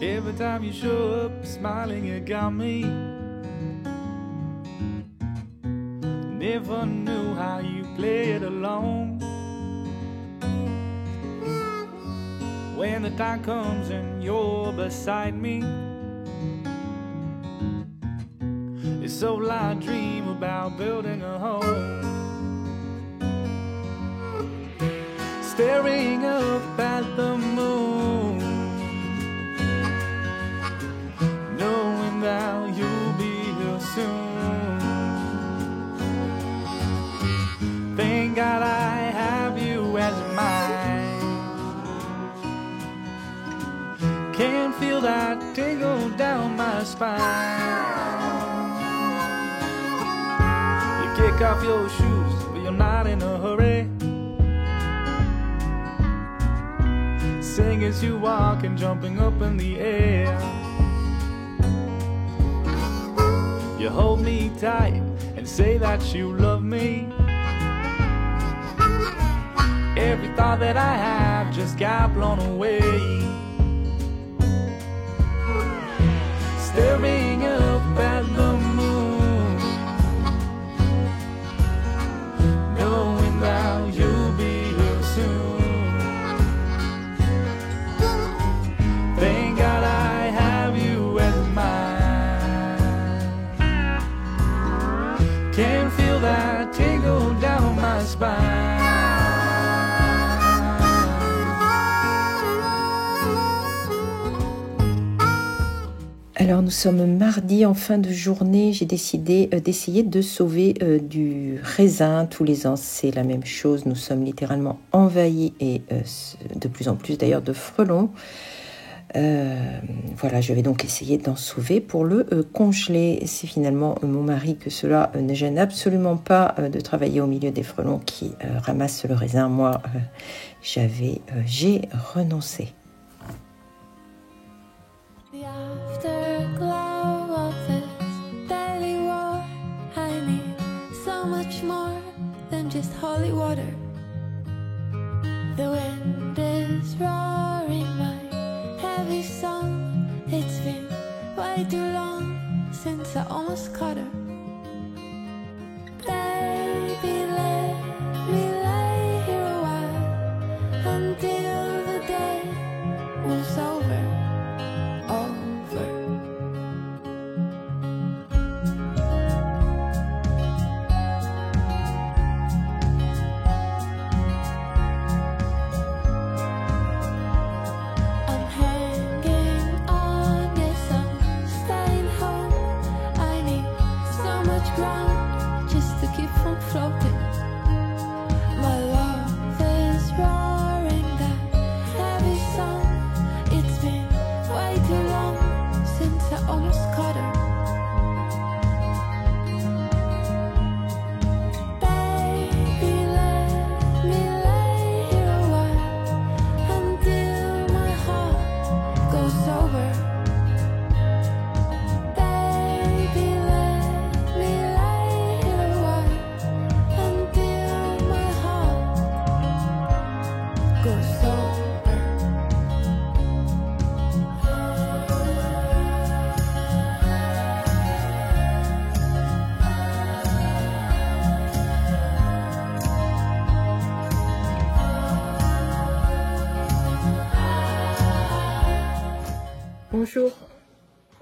Every time you show up smiling, you got me. Never knew how you played along. When the time comes and you're beside me, it's all I dream about, building a home. Staring up at the moon, knowing that you'll be here soon. Thank God I have you as mine. Can feel that tingle down my spine. You kick off your shoes, but you're not in a hurry. Sing as you walk and jumping up in the air. You hold me tight and say that you love me. Every thought that I have just got blown away. Staring up at the moon, knowing that you'll be here soon. Thank God I have you as mine. Can feel that tingle down my spine. Alors nous sommes mardi en fin de journée, j'ai décidé d'essayer de sauver du raisin. Tous les ans c'est la même chose, nous sommes littéralement envahis et de plus en plus d'ailleurs de frelons. Voilà, je vais donc essayer d'en sauver pour le congeler. C'est finalement mon mari que cela ne gêne absolument pas de travailler au milieu des frelons qui ramassent le raisin. Moi j'ai renoncé. Just holy water. The wind is roaring my heavy song. It's been way too long since I almost caught her. Baby, let me lay here a while until the day moves over.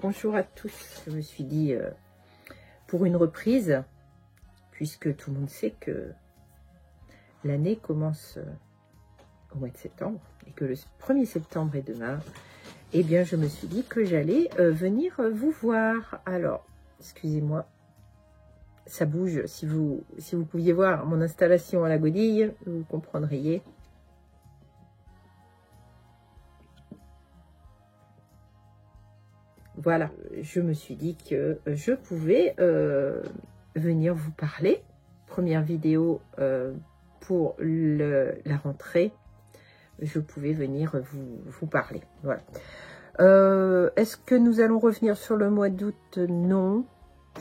Bonjour à tous. Je me suis dit pour une reprise, puisque tout le monde sait que l'année commence au mois de septembre et que le 1er septembre est demain, eh bien je me suis dit que j'allais venir vous voir. Alors, excusez-moi, ça bouge. Si vous pouviez voir mon installation à la godille, vous comprendriez. Voilà, je me suis dit que je pouvais venir vous parler. Première vidéo pour la rentrée, je pouvais venir vous parler. Voilà. Est-ce que nous allons revenir sur le mois d'août? Non,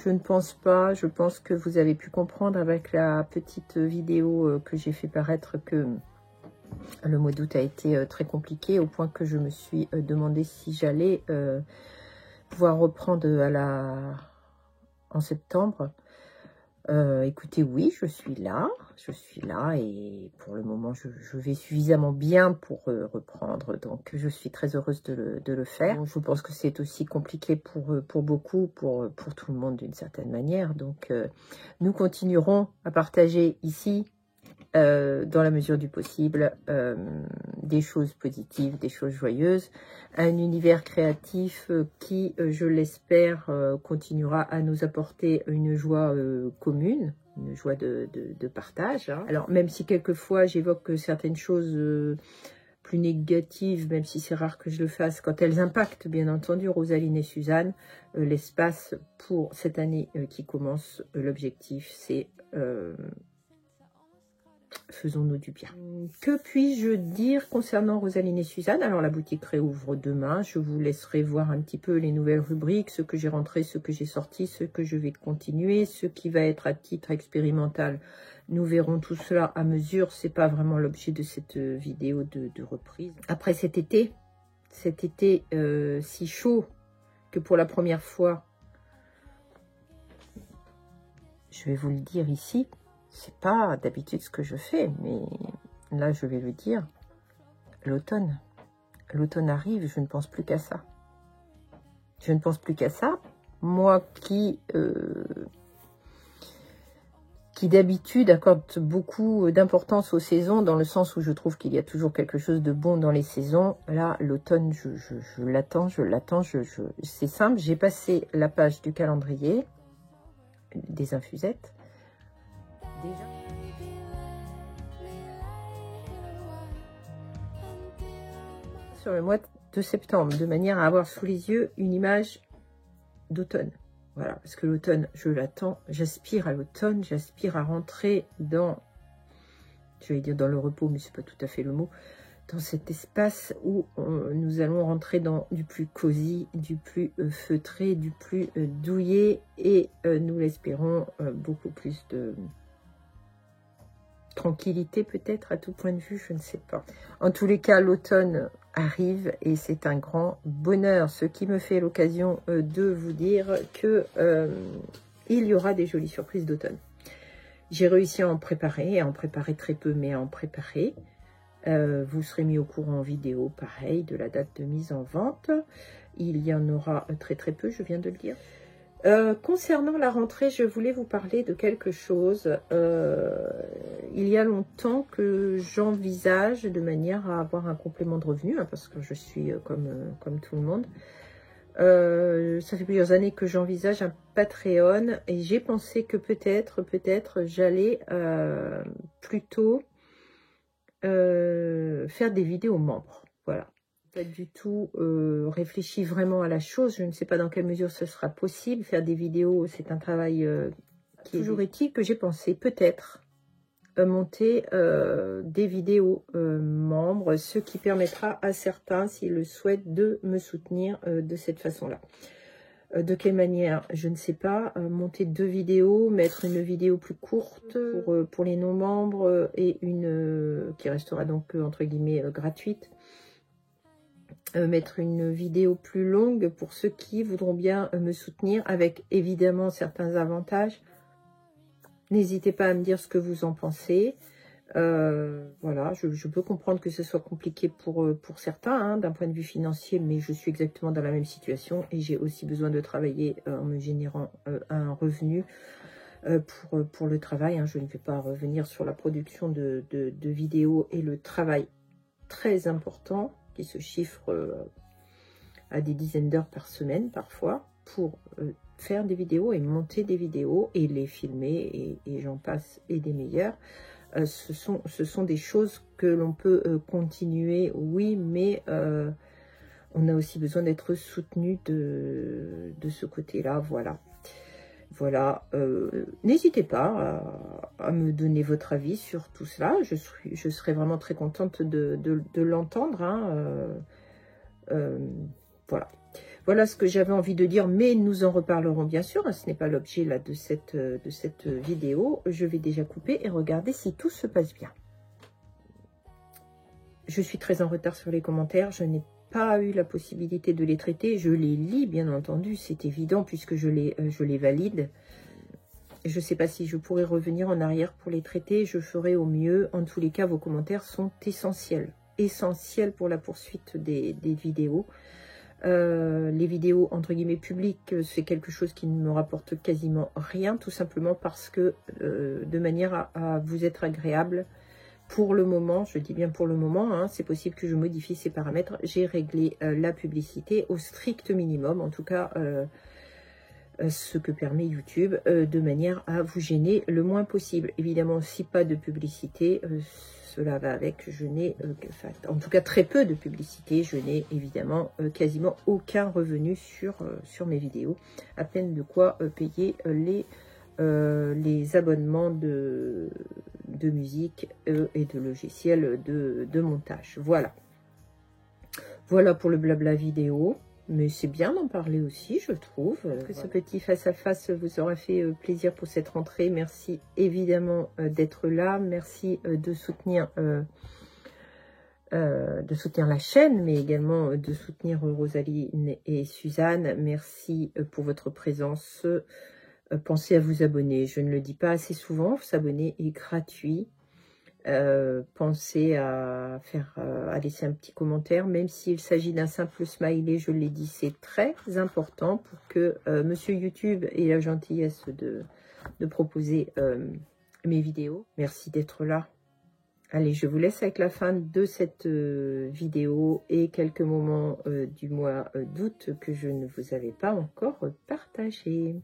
je ne pense pas. Je pense que vous avez pu comprendre avec la petite vidéo que j'ai fait paraître que Le mois d'août a été très compliqué au point que je me suis demandé si j'allais pouvoir reprendre en septembre. Écoutez, oui, je suis là et pour le moment, je vais suffisamment bien pour reprendre. Donc, je suis très heureuse de le faire. Bon, je pense que c'est aussi compliqué pour beaucoup, pour tout le monde d'une certaine manière. Donc, nous continuerons à partager ici, dans la mesure du possible, des choses positives, des choses joyeuses, un univers créatif qui, je l'espère, continuera à nous apporter une joie commune, une joie de partage. Hein. Alors, même si quelquefois j'évoque certaines choses plus négatives, même si c'est rare que je le fasse, quand elles impactent, bien entendu, Rosaline et Suzanne, l'espace pour cette année qui commence, l'objectif, c'est... faisons-nous du bien. Que puis-je dire concernant Rosaline et Suzanne? Alors, la boutique réouvre demain. Je vous laisserai voir un petit peu les nouvelles rubriques, ce que j'ai rentré, ce que j'ai sorti, ce que je vais continuer, ce qui va être à titre expérimental. Nous verrons tout cela à mesure. C'est pas vraiment l'objet de cette vidéo de reprise. Après cet été si chaud que pour la première fois, je vais vous le dire ici, c'est pas d'habitude ce que je fais, mais là, je vais le dire. L'automne. L'automne arrive, je ne pense plus qu'à ça. Je ne pense plus qu'à ça. Moi qui d'habitude accorde beaucoup d'importance aux saisons, dans le sens où je trouve qu'il y a toujours quelque chose de bon dans les saisons. Là, l'automne, je l'attends. C'est simple, j'ai passé la page du calendrier des infusettes. Déjà. Sur le mois de septembre, de manière à avoir sous les yeux une image d'automne. Voilà, parce que l'automne, je l'attends, j'aspire à l'automne, j'aspire à rentrer dans, je vais dire dans le repos, mais c'est pas tout à fait le mot, dans cet espace où nous allons rentrer dans du plus cosy, du plus feutré, du plus douillet et nous l'espérons beaucoup plus de tranquillité peut-être à tout point de vue, je ne sais pas. En tous les cas, l'automne arrive et c'est un grand bonheur, ce qui me fait l'occasion de vous dire que il y aura des jolies surprises d'automne. J'ai réussi à en préparer très peu, mais à en préparer. Vous serez mis au courant en vidéo, pareil, de la date de mise en vente. Il y en aura très peu, je viens de le dire. Concernant la rentrée, je voulais vous parler de quelque chose. Il y a longtemps que j'envisage de manière à avoir un complément de revenu, hein, parce que je suis comme tout le monde. Ça fait plusieurs années que j'envisage un Patreon et j'ai pensé que peut-être j'allais plutôt faire des vidéos membres. Voilà. Pas du tout réfléchi vraiment à la chose. Je ne sais pas dans quelle mesure ce sera possible. Faire des vidéos, c'est un travail qui est toujours éthique, que j'ai pensé peut-être monter des vidéos membres, ce qui permettra à certains, s'ils le souhaitent, de me soutenir de cette façon-là. De quelle manière, je ne sais pas. Monter 2 vidéos, mettre une vidéo plus courte pour les non-membres et une qui restera donc entre guillemets gratuite. Mettre une vidéo plus longue pour ceux qui voudront bien me soutenir, avec évidemment certains avantages. N'hésitez pas à me dire ce que vous en pensez. Voilà, je peux comprendre que ce soit compliqué pour certains, hein, d'un point de vue financier, mais je suis exactement dans la même situation et j'ai aussi besoin de travailler en me générant un revenu pour le travail. Hein. Je ne vais pas revenir sur la production de vidéos et le travail très important qui se chiffre à des dizaines d'heures par semaine parfois pour faire des vidéos et monter des vidéos et les filmer et j'en passe et des meilleurs. Ce sont des choses que l'on peut continuer, oui, mais on a aussi besoin d'être soutenu de ce côté-là, voilà. Voilà, n'hésitez pas à me donner votre avis sur tout cela. Je serais vraiment très contente de l'entendre. Hein, voilà. Voilà ce que j'avais envie de dire, mais nous en reparlerons bien sûr. Hein, ce n'est pas l'objet là de cette vidéo. Je vais déjà couper et regarder si tout se passe bien. je suis très en retard sur les commentaires. Je n'ai pas eu la possibilité de les traiter. Je les lis, bien entendu, c'est évident, puisque je les valide. Je ne sais pas si je pourrais revenir en arrière pour les traiter. Je ferai au mieux. En tous les cas, vos commentaires sont essentiels. Essentiels pour la poursuite des vidéos. Les vidéos entre guillemets publiques, c'est quelque chose qui ne me rapporte quasiment rien, tout simplement parce que de manière à vous être agréable, pour le moment, je dis bien pour le moment, hein, c'est possible que je modifie ces paramètres, j'ai réglé la publicité au strict minimum, en tout cas ce que permet YouTube, de manière à vous gêner le moins possible. Évidemment, si pas de publicité, cela va avec, je n'ai, en tout cas très peu de publicité, je n'ai évidemment quasiment aucun revenu sur mes vidéos, à peine de quoi payer les abonnements de musique et de logiciels de montage. Voilà. Voilà pour le blabla vidéo. Mais c'est bien d'en parler aussi, je trouve. Que ce petit face-à-face vous aura fait plaisir pour cette rentrée. Merci évidemment d'être là. Merci de soutenir la chaîne, mais également de soutenir Rosaline et Suzanne. Merci pour votre présence. Pensez à vous abonner. Je ne le dis pas assez souvent, s'abonner est gratuit. Pensez à laisser un petit commentaire, même s'il s'agit d'un simple smiley, je l'ai dit, c'est très important pour que Monsieur YouTube ait la gentillesse de proposer mes vidéos. Merci d'être là. Allez, je vous laisse avec la fin de cette vidéo et quelques moments du mois d'août que je ne vous avais pas encore partagé.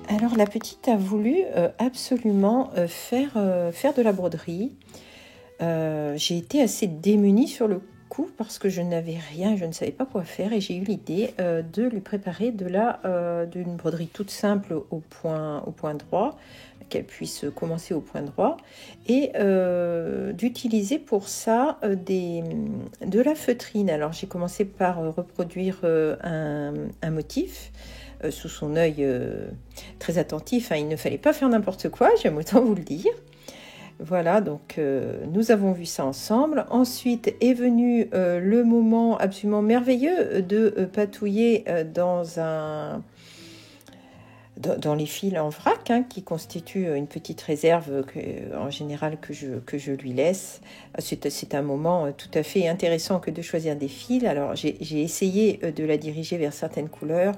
Alors la petite a voulu absolument faire de la broderie. J'ai été assez démunie sur le coup parce que je n'avais rien, je ne savais pas quoi faire et j'ai eu l'idée de lui préparer d'une broderie toute simple au point droit, qu'elle puisse commencer au point droit et d'utiliser pour ça de la feutrine. Alors j'ai commencé par reproduire un motif sous son œil très attentif, hein. Il ne fallait pas faire n'importe quoi, j'aime autant vous le dire. Voilà, donc nous avons vu ça ensemble. Ensuite est venu le moment absolument merveilleux de patouiller dans les fils en vrac, hein, qui constituent une petite réserve en général que je lui laisse. C'est un moment tout à fait intéressant que de choisir des fils. Alors j'ai essayé de la diriger vers certaines couleurs.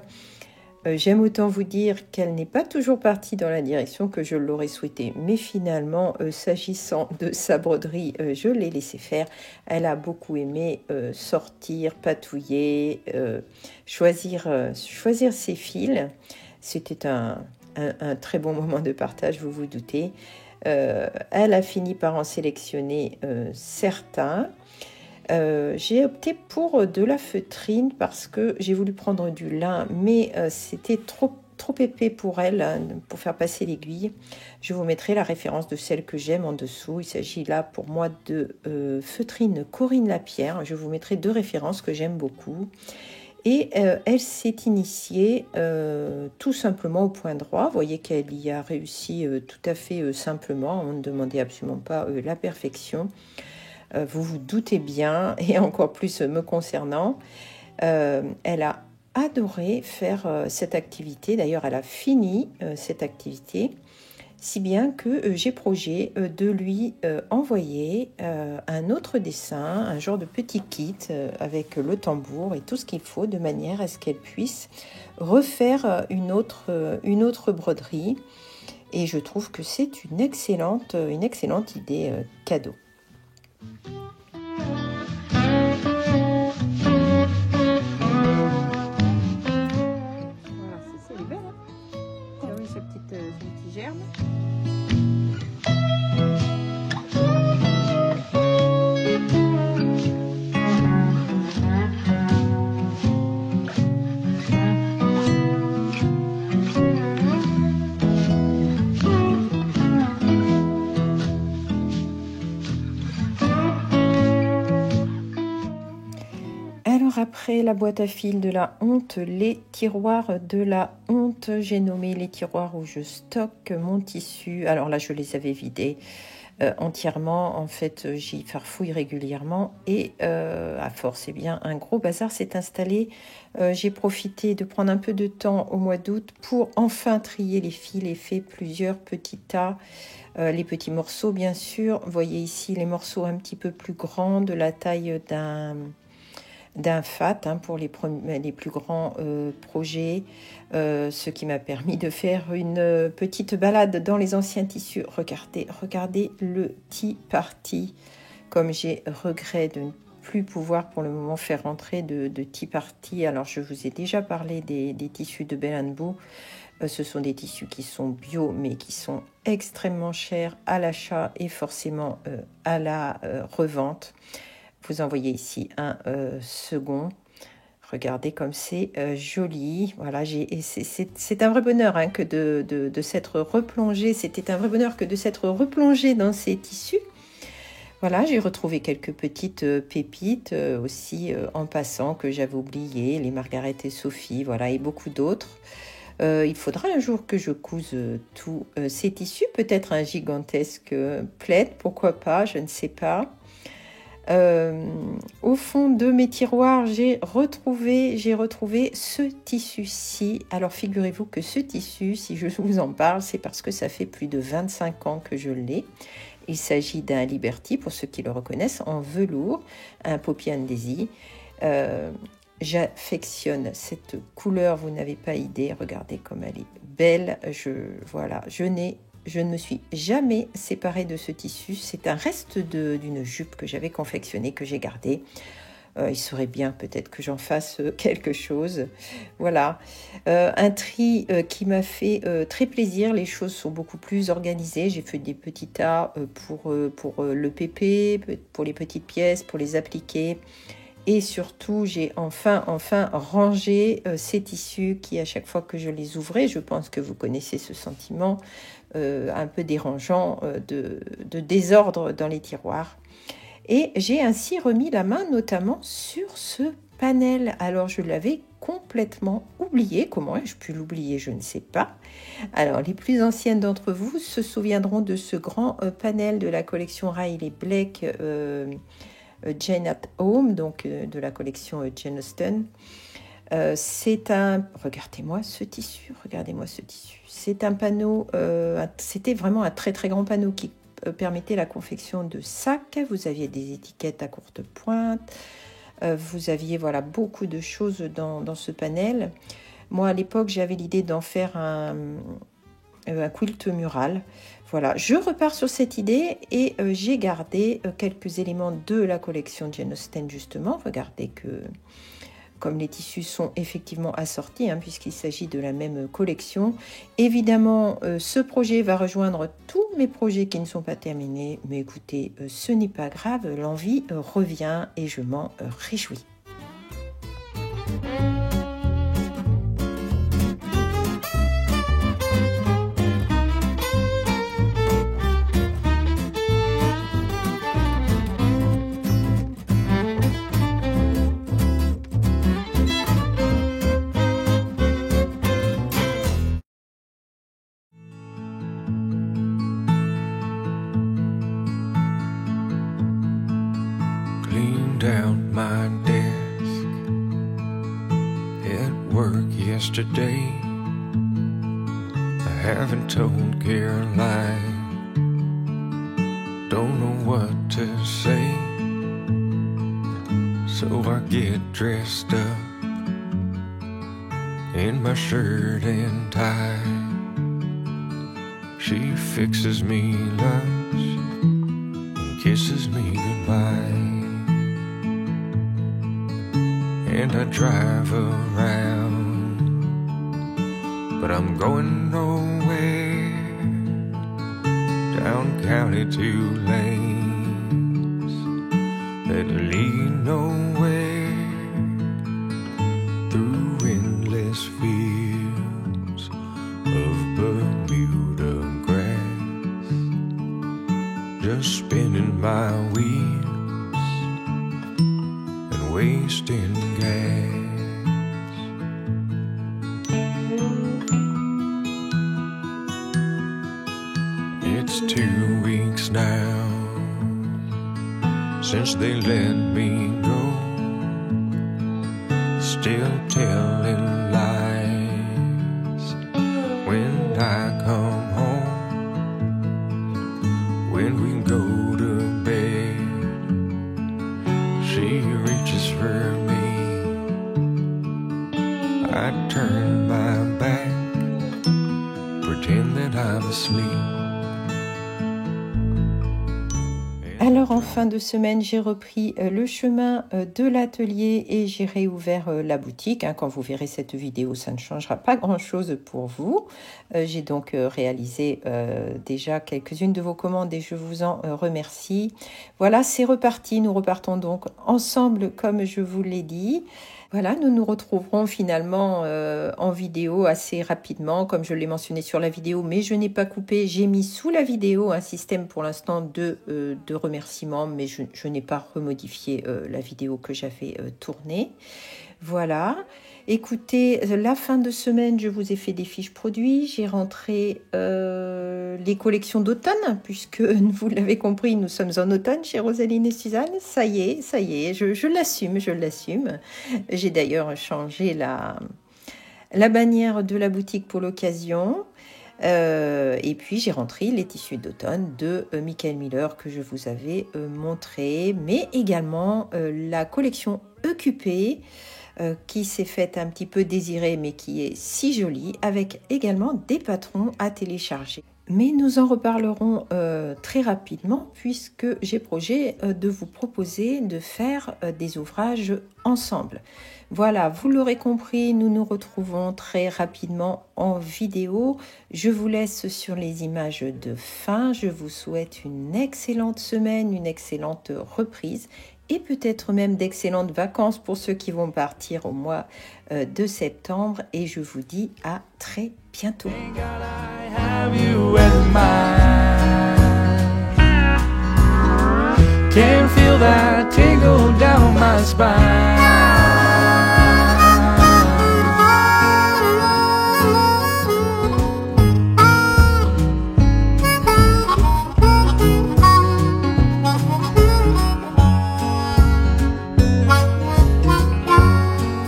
J'aime autant vous dire qu'elle n'est pas toujours partie dans la direction que je l'aurais souhaité. Mais finalement, s'agissant de sa broderie, je l'ai laissé faire. Elle a beaucoup aimé sortir, patouiller, choisir ses fils. C'était un très bon moment de partage, vous vous doutez. Elle a fini par en sélectionner certains. J'ai opté pour de la feutrine parce que j'ai voulu prendre du lin, mais c'était trop épais pour elle, hein, pour faire passer l'aiguille. Je vous mettrai la référence de celle que j'aime en dessous. Il s'agit là pour moi de feutrine Corinne Lapierre. Je vous mettrai deux références que j'aime beaucoup. Et elle s'est initiée tout simplement au point droit. Vous voyez qu'elle y a réussi tout à fait simplement. On ne demandait absolument pas la perfection. Vous vous doutez bien, et encore plus me concernant, elle a adoré faire cette activité. D'ailleurs, elle a fini cette activité, si bien que j'ai projet de lui envoyer un autre dessin, un genre de petit kit avec le tambour et tout ce qu'il faut, de manière à ce qu'elle puisse refaire une autre broderie. Et je trouve que c'est une excellente idée cadeau. Voilà, c'est belle, hein. Ah oui, son petit germe. après la boîte à fil de la honte, les tiroirs de la honte. J'ai nommé les tiroirs où je stocke mon tissu. Alors là, je les avais vidés entièrement. En fait, j'y farfouille régulièrement et à force, eh bien, un gros bazar s'est installé. J'ai profité de prendre un peu de temps au mois d'août pour enfin trier les fils et fait plusieurs petits tas. Les petits morceaux, bien sûr. Vous voyez ici les morceaux un petit peu plus grands, de la taille d'un FAT pour les plus grands projets, ce qui m'a permis de faire une petite balade dans les anciens tissus. Regardez le Tea Party, comme j'ai regret de ne plus pouvoir pour le moment faire rentrer de Tea Party. Alors je vous ai déjà parlé des tissus de Bell & Boo. Ce sont des tissus qui sont bio, mais qui sont extrêmement chers à l'achat et forcément à la revente. Vous en voyez ici un second. Regardez comme c'est joli. Voilà, c'est un vrai bonheur que de s'être replongé. C'était un vrai bonheur que de s'être replongé dans ces tissus. Voilà, j'ai retrouvé quelques petites pépites aussi en passant que j'avais oubliées. Les Margaret et Sophie, voilà, et beaucoup d'autres. Il faudra un jour que je couse tous ces tissus, peut-être un gigantesque plaid, pourquoi pas, je ne sais pas. Au fond de mes tiroirs, j'ai retrouvé ce tissu-ci. Alors figurez-vous que ce tissu, si je vous en parle, c'est parce que ça fait plus de 25 ans que je l'ai. Il s'agit d'un Liberty, pour ceux qui le reconnaissent, en velours, un Poppy & Daisy. J'affectionne cette couleur, vous n'avez pas idée, regardez comme elle est belle. Je ne me suis jamais séparée de ce tissu. C'est un reste d'une jupe que j'avais confectionnée, que j'ai gardée. Il serait bien peut-être que j'en fasse quelque chose. Voilà, un tri qui m'a fait très plaisir. Les choses sont beaucoup plus organisées. J'ai fait des petits tas pour le pépé, pour les petites pièces, pour les appliquer. Et surtout, j'ai enfin rangé ces tissus qui, à chaque fois que je les ouvrais, je pense que vous connaissez ce sentiment un peu dérangeant de désordre dans les tiroirs. Et j'ai ainsi remis la main notamment sur ce panel. Alors, je l'avais complètement oublié. Comment ai-je pu l'oublier? Je ne sais pas. Alors, les plus anciennes d'entre vous se souviendront de ce grand panel de la collection Riley Blake Jane at Home, donc de la collection Jane Austen. Regardez-moi ce tissu. C'est un panneau, c'était vraiment un très très grand panneau qui permettait la confection de sacs. Vous aviez des étiquettes à courte pointe. Vous aviez beaucoup de choses dans ce panel. Moi, à l'époque, j'avais l'idée d'en faire un quilt mural. Voilà, je repars sur cette idée et j'ai gardé quelques éléments de la collection Jane Austen, justement. Regardez que, comme les tissus sont effectivement assortis, puisqu'il s'agit de la même collection, évidemment, ce projet va rejoindre tous mes projets qui ne sont pas terminés. Mais écoutez, ce n'est pas grave, l'envie revient et je m'en réjouis. Down my desk at work yesterday. I haven't told Caroline, don't know what to say, so I get dressed up in my shirt and tie. She fixes me lunch and kisses me goodbye. And I drive around, but I'm going nowhere. Down county 2 lanes that lead nowhere, through endless fields of Bermuda grass, just spinning my wheels. wasting gas. It's 2 weeks now since they let me go, still telling lies when I come home. When we go to bed, she reaches for me. I turn my back, pretend that I'm asleep. Alors en fin de semaine, j'ai repris le chemin de l'atelier et j'ai réouvert la boutique. Quand vous verrez cette vidéo, ça ne changera pas grand-chose pour vous. J'ai donc réalisé déjà quelques-unes de vos commandes et je vous en remercie. Voilà, c'est reparti. Nous repartons donc ensemble comme je vous l'ai dit. Voilà, nous nous retrouverons finalement en vidéo assez rapidement, comme je l'ai mentionné sur la vidéo, mais je n'ai pas coupé. J'ai mis sous la vidéo un système pour l'instant de remerciements, mais je n'ai pas remodifié la vidéo que j'avais tournée. Voilà. Écoutez, la fin de semaine, je vous ai fait des fiches produits. J'ai rentré les collections d'automne, puisque vous l'avez compris, nous sommes en automne chez Rosaline et Suzanne. Ça y est, je l'assume, je l'assume. J'ai d'ailleurs changé la bannière de la boutique pour l'occasion. Et puis j'ai rentré les tissus d'automne de Michael Miller que je vous avais montré, mais également la collection EQP qui s'est faite un petit peu désirée mais qui est si jolie, avec également des patrons à télécharger. Mais nous en reparlerons très rapidement puisque j'ai projet de vous proposer de faire des ouvrages ensemble. Voilà, vous l'aurez compris, nous nous retrouvons très rapidement en vidéo. Je vous laisse sur les images de fin. Je vous souhaite une excellente semaine, une excellente reprise et peut-être même d'excellentes vacances pour ceux qui vont partir au mois de septembre. Et je vous dis à très bientôt. Can feel that tingle down my spine.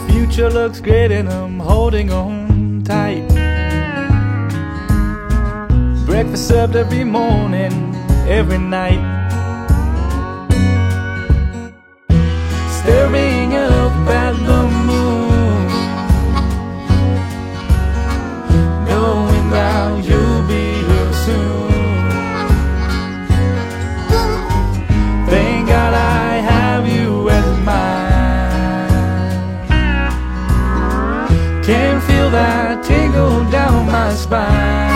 Future looks great and I'm holding on tight. Breakfast served every morning, every night. Staring up at the moon, knowing that you'll be here soon. Thank God I have you as mine. Can feel that tingle down my spine.